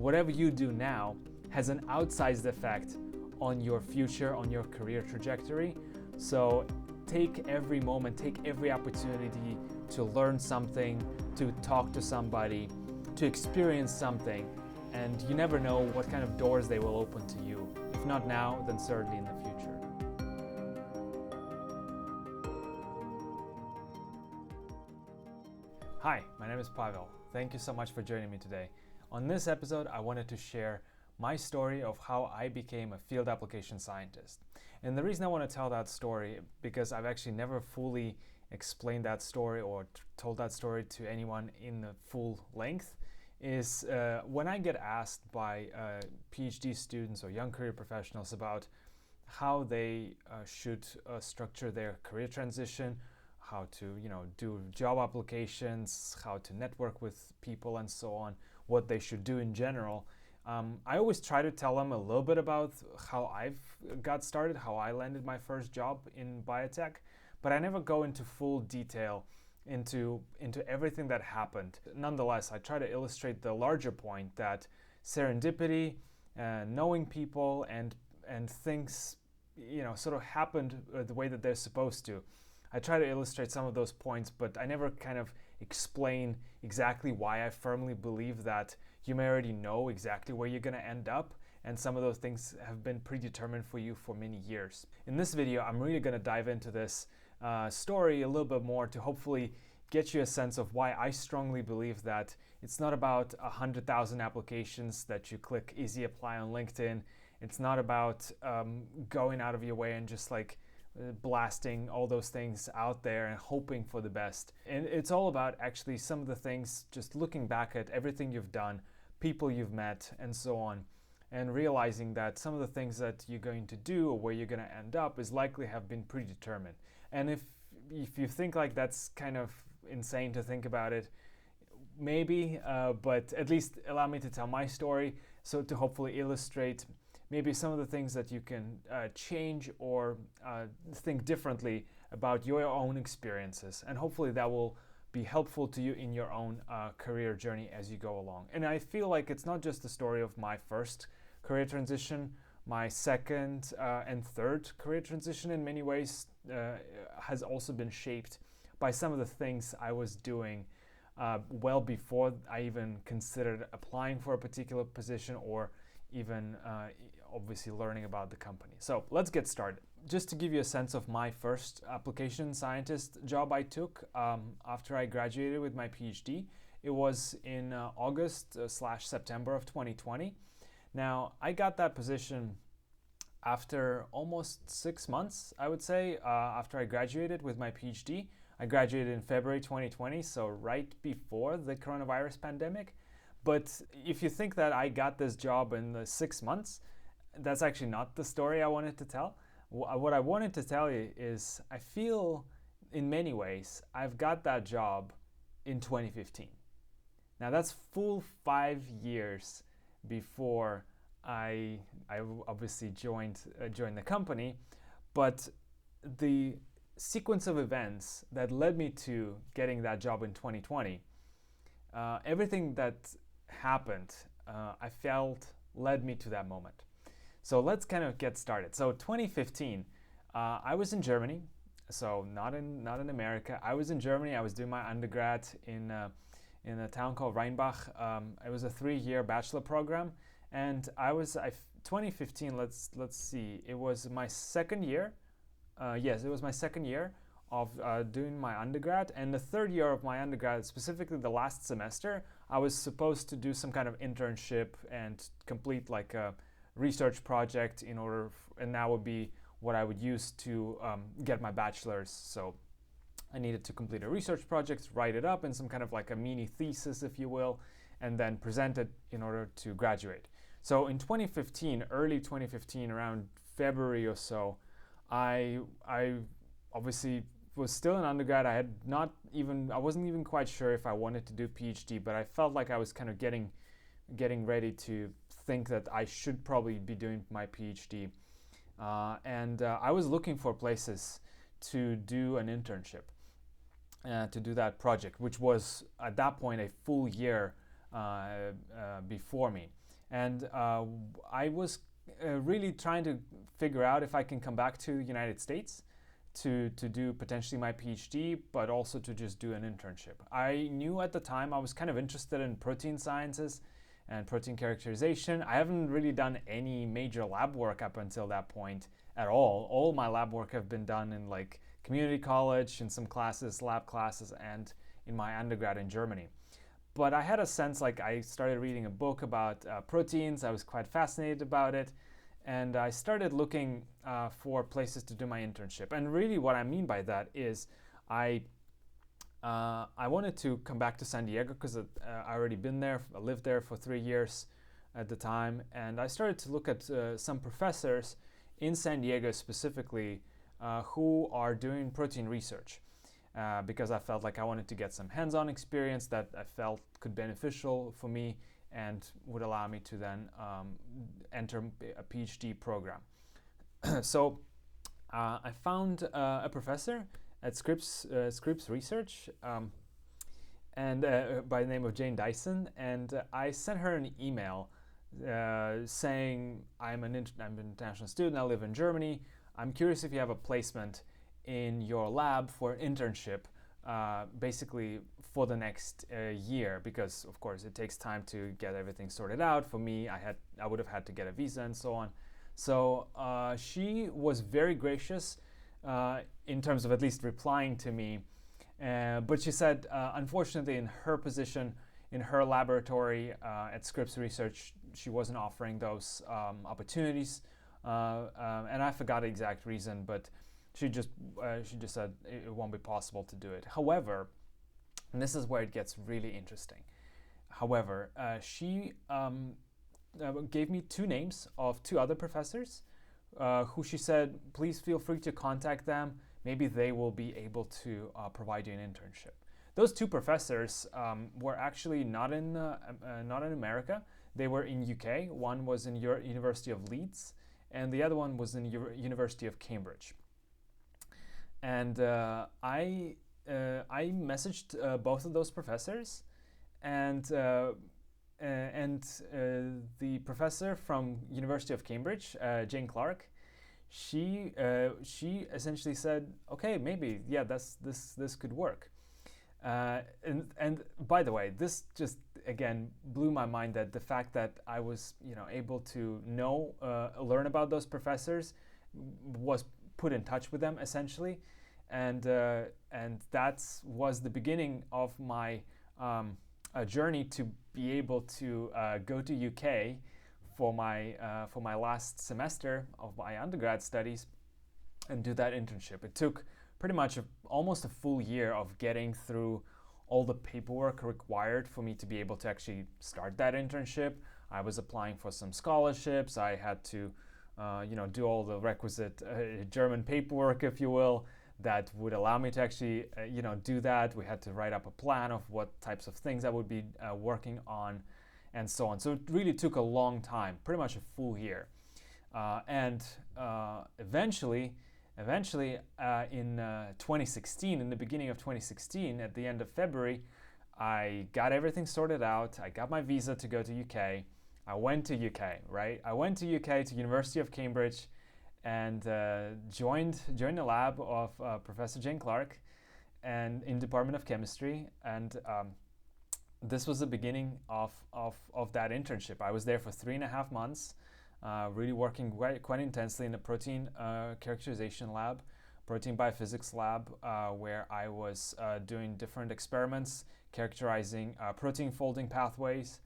whatever you do now has an outsized effect on your future, on your career trajectory. So take every moment, take every opportunity to learn something, to talk to somebody, to experience something, and you never know what kind of doors they will open to you. If not now, then certainly in the future. Hi, my name is Pavel. Thank you so much for joining me today. On this episode, I wanted to share my story of how I became a field application scientist. And the reason I want to tell that story, because I've actually never fully explained that story or told that story to anyone in the full length, is when I get asked by PhD students or young career professionals about how they should structure their career transition, how to do job applications, how to network with people and so on, what they should do in general. I always try to tell them a little bit about how I've got started, how I landed my first job in biotech, but I never go into full detail into everything that happened. Nonetheless, I try to illustrate the larger point that serendipity, knowing people and things sort of happened the way that they're supposed to. I try to illustrate some of those points, but I never kind of explain exactly why I firmly believe that you may already know exactly where you're going to end up, and some of those things have been predetermined for you for many years. In this video, I'm really going to dive into this story a little bit more to hopefully get you a sense of why I strongly believe that it's not about 100,000 applications that you click easy apply on LinkedIn. It's not about going out of your way and just blasting all those things out there and hoping for the best. And it's all about actually some of the things, just looking back at everything you've done, people you've met, and so on, and realizing that some of the things that you're going to do or where you're going to end up is likely have been predetermined. And if you think like that's kind of insane to think about it, maybe, but at least allow me to tell my story, so to hopefully illustrate maybe some of the things that you can change or think differently about your own experiences. And hopefully that will be helpful to you in your own career journey as you go along. And I feel like it's not just the story of my first career transition. My second and third career transition in many ways has also been shaped by some of the things I was doing well before I even considered applying for a particular position or even obviously learning about the company. So let's get started. Just to give you a sense of my first application scientist job I took after I graduated with my PhD, it was in August/September of 2020. Now, I got that position after almost 6 months, I would say, after I graduated with my PhD. I graduated in February 2020, so right before the coronavirus pandemic. But if you think that I got this job in the 6 months, that's actually not the story I wanted to tell. What I wanted to tell you is I feel in many ways I've got that job in 2015. Now that's full 5 years before I obviously joined the company, but the sequence of events that led me to getting that job in 2020, everything that happened, I felt led me to that moment. So let's kind of get started. So 2015, I was in Germany, so not in America. I was in Germany. I was doing my undergrad in a town called Rheinbach. It was a 3-year bachelor program, and 2015. Let's see. It was my second year. Yes, it was my second year of doing my undergrad, and the third year of my undergrad, specifically the last semester, I was supposed to do some kind of internship and complete like a research project and that would be what I would use to get my bachelor's. So I needed to complete a research project, write it up in some kind of like a mini thesis, if you will, and then present it in order to graduate. So in 2015, early 2015, around February or so, I obviously was still an undergrad. I wasn't even quite sure if I wanted to do PhD, but I felt like I was kind of getting ready to think that I should probably be doing my PhD. And I was looking for places to do an internship, to do that project, which was at that point a full year before me. And I was really trying to figure out if I can come back to the United States to do potentially my PhD, but also to just do an internship. I knew at the time I was kind of interested in protein sciences and protein characterization. I haven't really done any major lab work up until that point at all. All my lab work have been done in like community college, in some classes, lab classes, and in my undergrad in Germany. But I had a sense, like I started reading a book about proteins. I was quite fascinated about it. And I started looking for places to do my internship. And really what I mean by that is I wanted to come back to San Diego because I already been there. I lived there for 3 years at the time. And I started to look at some professors in San Diego specifically who are doing protein research. Because I felt like I wanted to get some hands-on experience that I felt could be beneficial for me and would allow me to then enter a PhD program. So I found a professor at Scripps Research and by the name of Jane Dyson, and I sent her an email saying I'm an international student, I live in Germany, I'm curious if you have a placement in your lab for an internship, basically for the next year, because of course it takes time to get everything sorted out. For me, I would have had to get a visa and so on. So she was very gracious in terms of at least replying to me, but she said unfortunately in her position in her laboratory at Scripps Research, she wasn't offering those opportunities, and I forgot the exact reason, but she just said it won't be possible to do it. However, and this is where it gets really interesting. However, she gave me 2 names of 2 other professors who she said, please feel free to contact them. Maybe they will be able to provide you an internship. Those 2 professors were actually not in America. They were in UK. One was in University of Leeds, and the other one was in University of Cambridge. And I messaged both of those professors, and the professor from University of Cambridge, Jane Clark, she essentially said, okay, maybe, yeah, this could work. And by the way, this just again blew my mind, that the fact that I was able to learn about those professors, was put in touch with them essentially, and that was the beginning of my journey to be able to go to UK for my last semester of my undergrad studies and do that internship. It took pretty much almost a full year of getting through all the paperwork required for me to be able to actually start that internship. I was applying for some scholarships. I had to do all the requisite German paperwork, if you will, that would allow me to actually do that. We had to write up a plan of what types of things I would be working on and so on. So it really took a long time, pretty much a full year. And eventually in 2016, in the beginning of 2016, at the end of February, I got everything sorted out. I got my visa to go to UK. I went to UK, right? I went to UK, to University of Cambridge, and joined the lab of Professor Jane Clark, and in Department of Chemistry. And this was the beginning of that internship. I was there for 3.5 months. Really working quite intensely in the protein characterization lab, protein biophysics lab, where I was doing different experiments, characterizing protein folding pathways.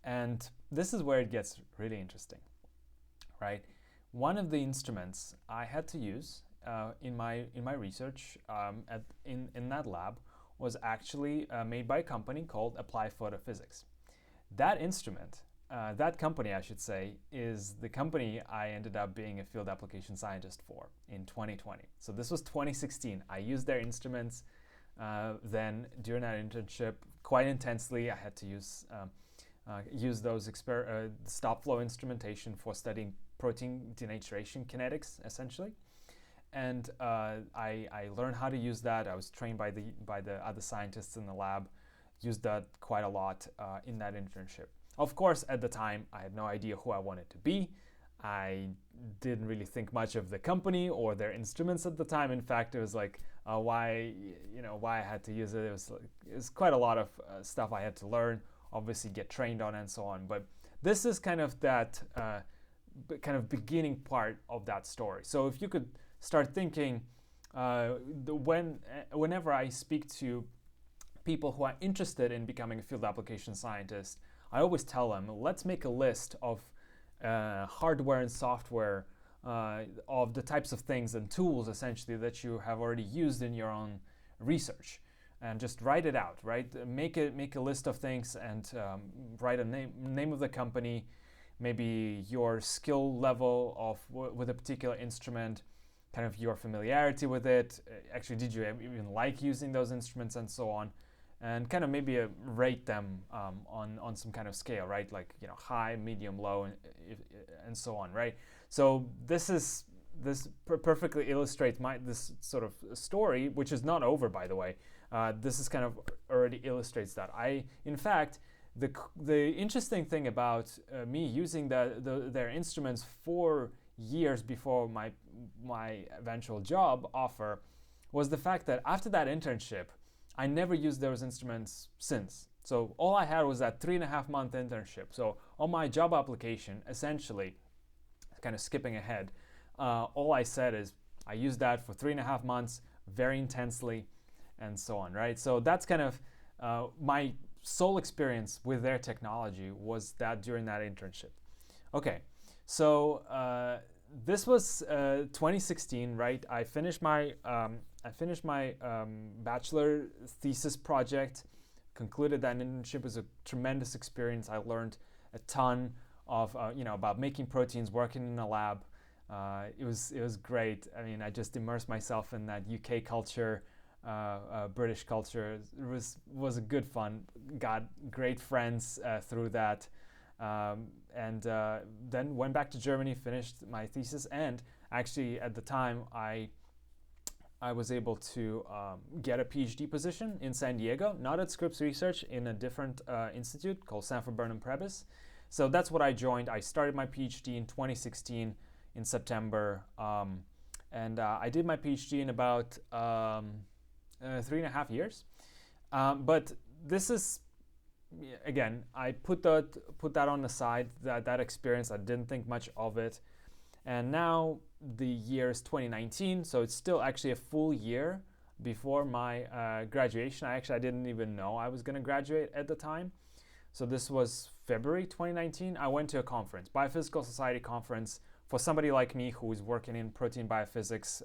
And this is where it gets really interesting, right? One of the instruments I had to use in my research in that lab was actually made by a company called Applied Photophysics. That instrument, that company, I should say, is the company I ended up being a field application scientist for in 2020. So this was 2016. I used their instruments then during that internship quite intensely. I had to use those stop flow instrumentation for studying protein denaturation kinetics, essentially. And I learned how to use that. I was trained by the other scientists in the lab, used that quite a lot in that internship. Of course, at the time, I had no idea who I wanted to be. I didn't really think much of the company or their instruments at the time. In fact, it was like why I had to use it. It was quite a lot of stuff I had to learn, obviously get trained on, and so on. But this is kind of that kind of beginning part of that story. So if you could start thinking, whenever I speak to people who are interested in becoming a field application scientist, I always tell them, let's make a list of hardware and software, of the types of things and tools essentially that you have already used in your own research, and just write it out. Right, make a list of things and write a name of the company, maybe your skill level of with a particular instrument, kind of your familiarity with it. Actually, did you even like using those instruments, and so on, and kind of maybe rate them on some kind of scale, right? Like high, medium, low, and so on, right? So this perfectly illustrates this sort of story, which is not over, by the way. This is kind of already illustrates that. In fact, the interesting thing about me using their instruments for years before my eventual job offer was the fact that after that internship, I never used those instruments since. So all I had was that 3.5-month internship. So on my job application, essentially, kind of skipping ahead, all I said is I used that for 3.5 months very intensely, and so on, right? So that's kind of my sole experience with their technology was that during that internship. Okay, so this was 2016, right? I finished my bachelor thesis project, concluded that internship. Was a tremendous experience. I learned a ton of about making proteins, working in a lab. It was great. I mean, I just immersed myself in that UK culture, British culture. It was a good fun. Got great friends through that, and then went back to Germany, finished my thesis, and actually at the time I was able to get a PhD position in San Diego, not at Scripps Research, in a different institute called Sanford Burnham Prebys. So that's what I joined. I started my PhD in 2016 in September, and I did my PhD in about 3.5 years. But this is, again, I put that on the side, that experience. I didn't think much of it. And now the year is 2019, so it's still actually a full year before my graduation. I didn't even know I was going to graduate at the time. So this was February 2019. I went to a conference, Biophysical Society conference, for somebody like me who is working in protein biophysics,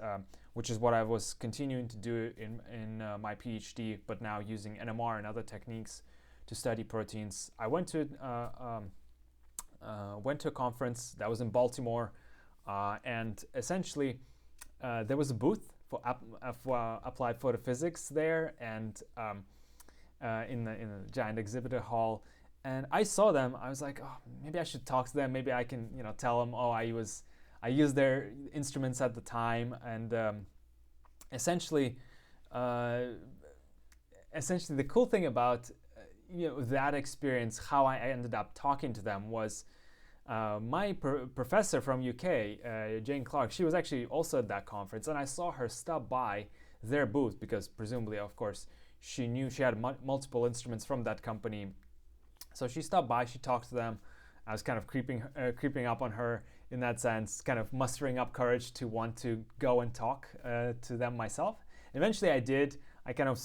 which is what I was continuing to do in my PhD, but now using NMR and other techniques to study proteins. I went to a conference that was in Baltimore. And essentially, there was a booth for applied photophysics there, and in the giant exhibitor hall. And I saw them. I was like, oh, maybe I should talk to them. Maybe I can, tell them, oh, I used their instruments at the time. And essentially, the cool thing about that experience, how I ended up talking to them, was. My professor from UK, Jane Clark, she was actually also at that conference, and I saw her stop by their booth because presumably, of course, she knew she had multiple instruments from that company. So she stopped by, she talked to them. I was kind of creeping up on her in that sense, kind of mustering up courage to want to go and talk to them myself. Eventually I did. I kind of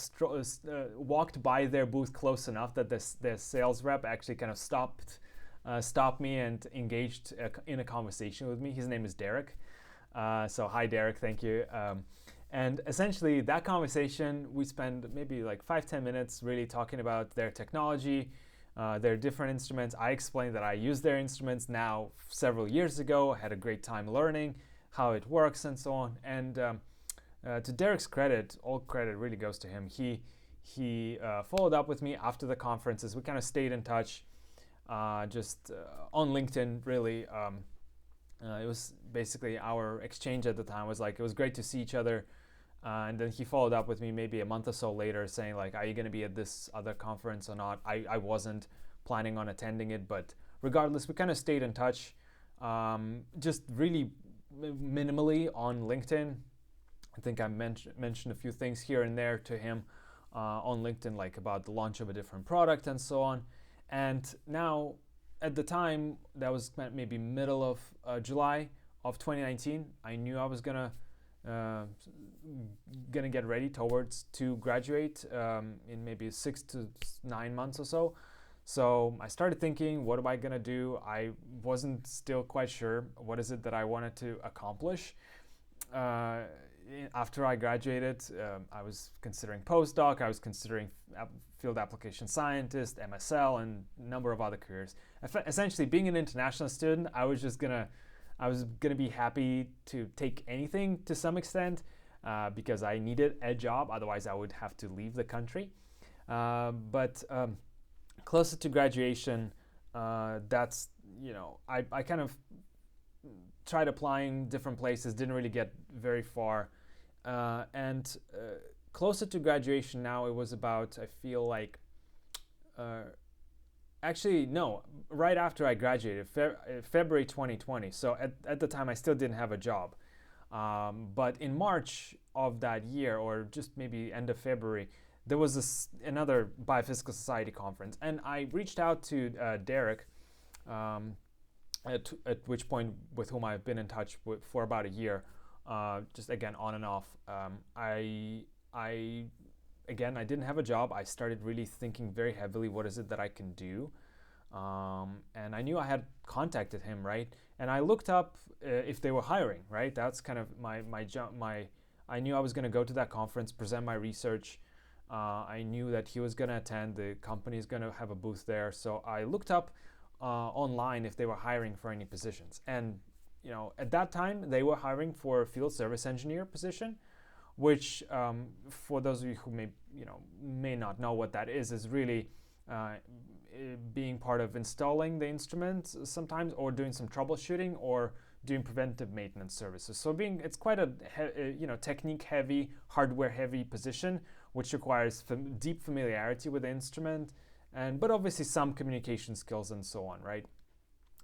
walked by their booth close enough that the sales rep actually kind of stopped me and engaged in a conversation with me. His name is Derek. So hi, Derek. Thank you. And essentially, that conversation, we spent maybe like 5-10 minutes really talking about their technology, their different instruments. I explained that I used their instruments now several years ago. I had a great time learning how it works and so on. And to Derek's credit, all credit really goes to him. He followed up with me after the conferences. We kind of stayed in touch. Just on LinkedIn, really. It was basically our exchange at the time was like, it was great to see each other. And then he followed up with me maybe a month or so later saying like, are you going to be at this other conference or not? I wasn't, planning on attending it, but regardless, we kind of stayed in touch, just really minimally on LinkedIn. I think I mentioned a few things here and there to him on LinkedIn, like about the launch of a different product and so on. And now, at the time, that was maybe middle of July of 2019, I knew I was gonna get ready to graduate in maybe 6 to 9 months or so. So I started thinking, what am I gonna do? I wasn't still quite sure what is it that I wanted to accomplish. After I graduated, I was considering postdoc, I was considering field application scientist, MSL, and a number of other careers. Essentially, being an international student, I was gonna be happy to take anything to some extent because I needed a job. Otherwise, I would have to leave the country. But closer to graduation, that's, I kind of tried applying different places, didn't really get very far. And closer to graduation now, it was about, I feel like, actually, no, right after I graduated, February 2020. So at the time, I still didn't have a job. But in March of that year, or just maybe end of February, there was another Biophysical Society conference. And I reached out to Derek, at which point with whom I've been in touch for about a year, just again on and off. I didn't have a job. I started really thinking very heavily, what is it that I can do? And I knew I had contacted him, right? And I looked up if they were hiring, right? That's kind of I knew I was going to go to that conference, present my research. I knew that he was going to attend. The company is going to have a booth there. So I looked up online if they were hiring for any positions. And at that time, they were hiring for a field service engineer position, which for those of you who may not know what that is really being part of installing the instruments sometimes, or doing some troubleshooting, or doing preventive maintenance services. So it's quite a technique heavy, hardware heavy position, which requires deep familiarity with the instrument, but obviously some communication skills and so on, right?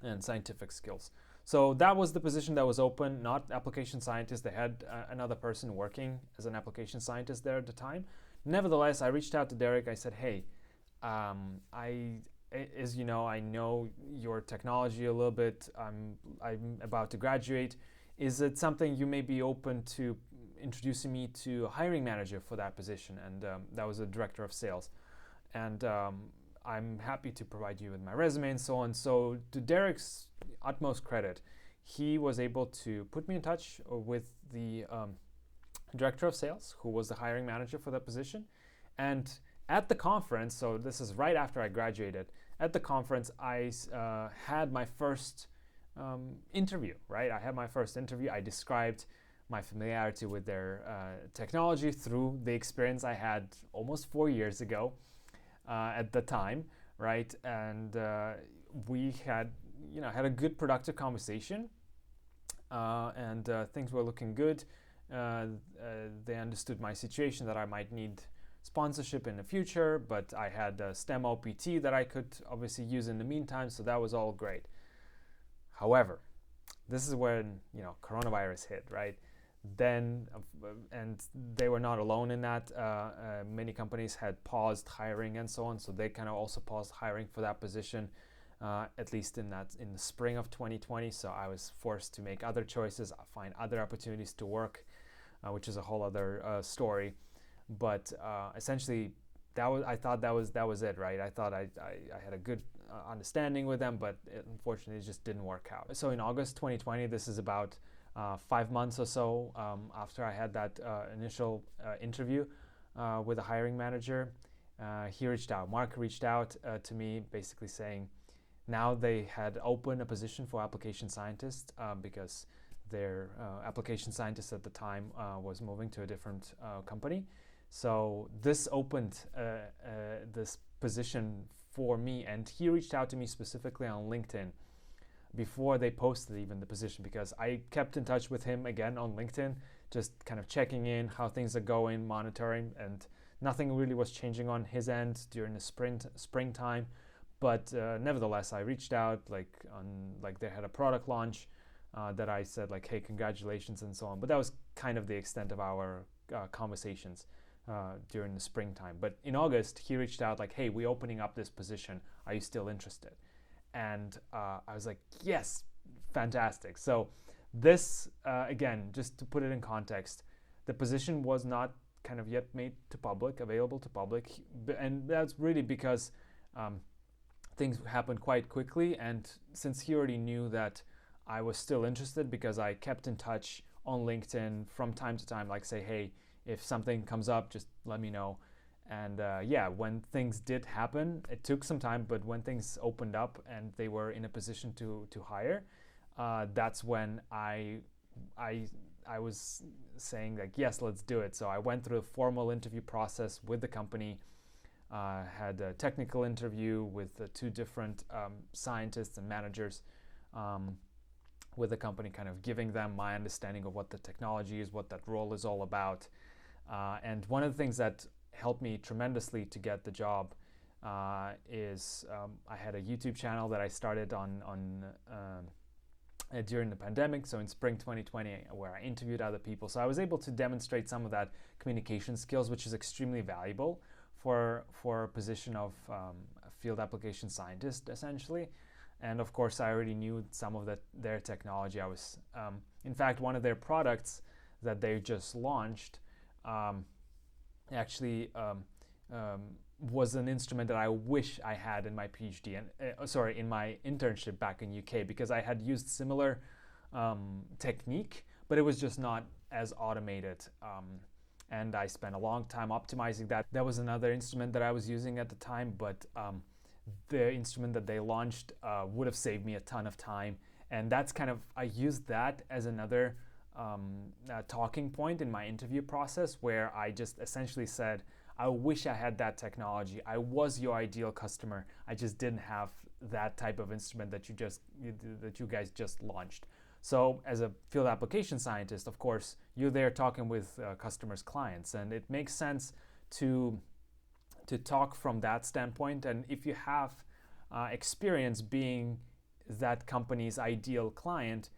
And scientific skills. So that was the position that was open, not application scientist. They had another person working as an application scientist there at the time. Nevertheless, I reached out to Derek. I said, hey, as you know, I know your technology a little bit. I'm about to graduate. Is it something you may be open to introducing me to a hiring manager for that position? And that was a director of sales. And I'm happy to provide you with my resume and so on. So to Derek's utmost credit, he was able to put me in touch with the director of sales, who was the hiring manager for that position. And at the conference, so this is right after I graduated, at the conference I had my first interview, right? I had my first interview. I described my familiarity with their technology through the experience I had almost 4 years ago at the time, right? And we had a good productive conversation, and things were looking good. They understood my situation, that I might need sponsorship in the future, but I had STEM OPT that I could obviously use in the meantime, so that was all great. However, this is when coronavirus hit, right? Then, and they were not alone in that. Many companies had paused hiring and so on, so they kind of also paused hiring for that position, at least in the spring of 2020. So I was forced to make other choices, find other opportunities to work, which is a whole other story. But essentially, I thought that was it, right? I thought I had a good understanding with them, but unfortunately, it just didn't work out. So in August 2020, this is about 5 months or so after I had that initial interview with a hiring manager, Mark reached out to me, basically saying now they had opened a position for application scientist because their application scientist at the time was moving to a different company. So this opened this position for me, and he reached out to me specifically on LinkedIn before they posted even the position, because I kept in touch with him again on LinkedIn, just kind of checking in how things are going, monitoring, and nothing really was changing on his end during the springtime. But nevertheless, I reached out, like they had a product launch that I said like, hey, congratulations and so on. But that was kind of the extent of our conversations during the springtime. But in August, he reached out like, hey, we're opening up this position. Are you still interested? And I was like, yes, fantastic. So this, again, just to put it in context, the position was not kind of yet made to public, available to public. And that's really because things happened quite quickly. And since he already knew that I was still interested, because I kept in touch on LinkedIn from time to time, like say, hey, if something comes up, just let me know. And yeah, when things did happen, it took some time, but when things opened up and they were in a position to hire, that's when I was saying like, yes, let's do it. So I went through a formal interview process with the company, had a technical interview with 2 different scientists and managers with the company, kind of giving them my understanding of what the technology is, what that role is all about. And one of the things that helped me tremendously to get the job is I had a YouTube channel that I started on during the pandemic, so in spring 2020, where I interviewed other people. So I was able to demonstrate some of that communication skills, which is extremely valuable for a position of a field application scientist, essentially. And of course, I already knew some of their technology. I was, in fact, one of their products that they just launched actually was an instrument that I wish I had in my PhD and in my internship back in UK, because I had used similar technique, but it was just not as automated. And I spent a long time optimizing that. That was another instrument that I was using at the time, but the instrument that they launched would have saved me a ton of time. And that's kind of, I used that as another talking point in my interview process, where I just essentially said, I wish I had that technology. I was your ideal customer. I just didn't have that type of instrument that you guys just launched. So as a field application scientist, of course, you're there talking with customers, clients, and it makes sense to talk from that standpoint. And if you have experience being that company's ideal client,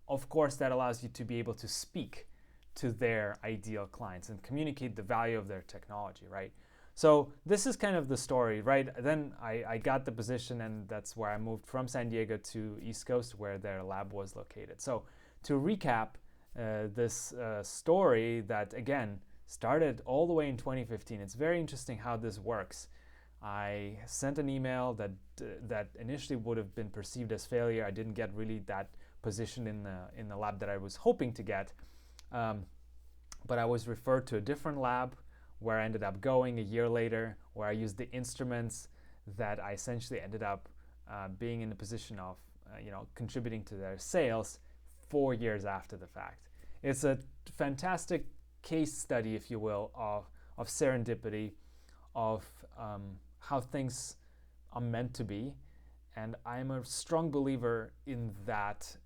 of course, that allows you to be able to speak to their ideal clients and communicate the value of their technology, right? So this is kind of the story, right? Then I got the position, and that's where I moved from San Diego to East Coast, where their lab was located. So to recap this story that, again, started all the way in 2015, it's very interesting how this works. I sent an email that initially would have been perceived as failure. I didn't get really that position in the lab that I was hoping to get. But I was referred to a different lab where I ended up going a year later, where I used the instruments that I essentially ended up being in the position of contributing to their sales 4 years after the fact. It's a fantastic case study, if you will, of serendipity, of how things are meant to be. And I'm a strong believer in that.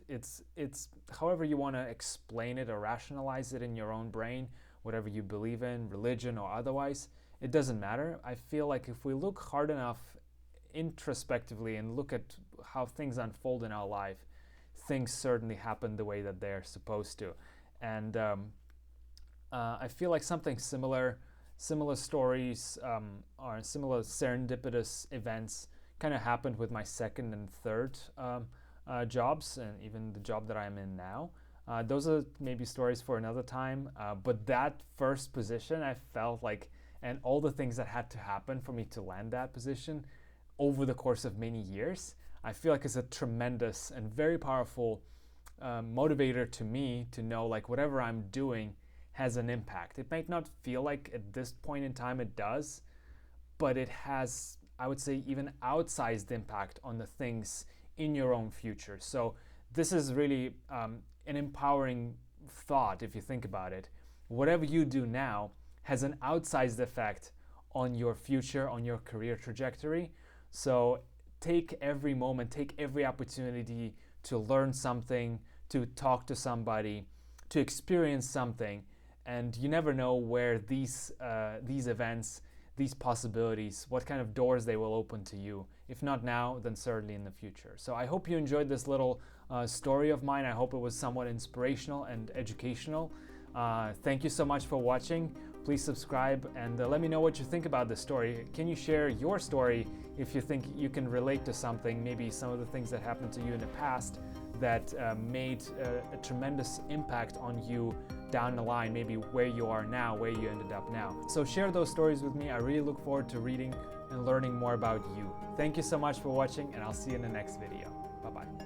It's however you want to explain it or rationalize it in your own brain, whatever you believe in, religion or otherwise, it doesn't matter. I feel like if we look hard enough introspectively and look at how things unfold in our life, things certainly happen the way that they're supposed to. And I feel like something similar stories or similar serendipitous events kind of happened with my second and third jobs, and even the job that I'm in now. Those are maybe stories for another time, but that first position, I felt like, and all the things that had to happen for me to land that position over the course of many years, I feel like it's a tremendous and very powerful motivator to me to know like whatever I'm doing has an impact. It might not feel like at this point in time it does, but it has, I would say, even outsized impact on the things in your own future. So this is really an empowering thought if you think about it. Whatever you do now has an outsized effect on your future, on your career trajectory. So take every moment, take every opportunity to learn something, to talk to somebody, to experience something. And you never know where these events, these possibilities, what kind of doors they will open to you. If not now, then certainly in the future. So I hope you enjoyed this little story of mine. I hope it was somewhat inspirational and educational. Thank you so much for watching. Please subscribe and let me know what you think about this story. Can you share your story if you think you can relate to something, maybe some of the things that happened to you in the past that made a tremendous impact on you down the line, maybe where you are now, where you ended up now. So share those stories with me. I really look forward to reading and learning more about you. Thank you so much for watching, and I'll see you in the next video. Bye-bye.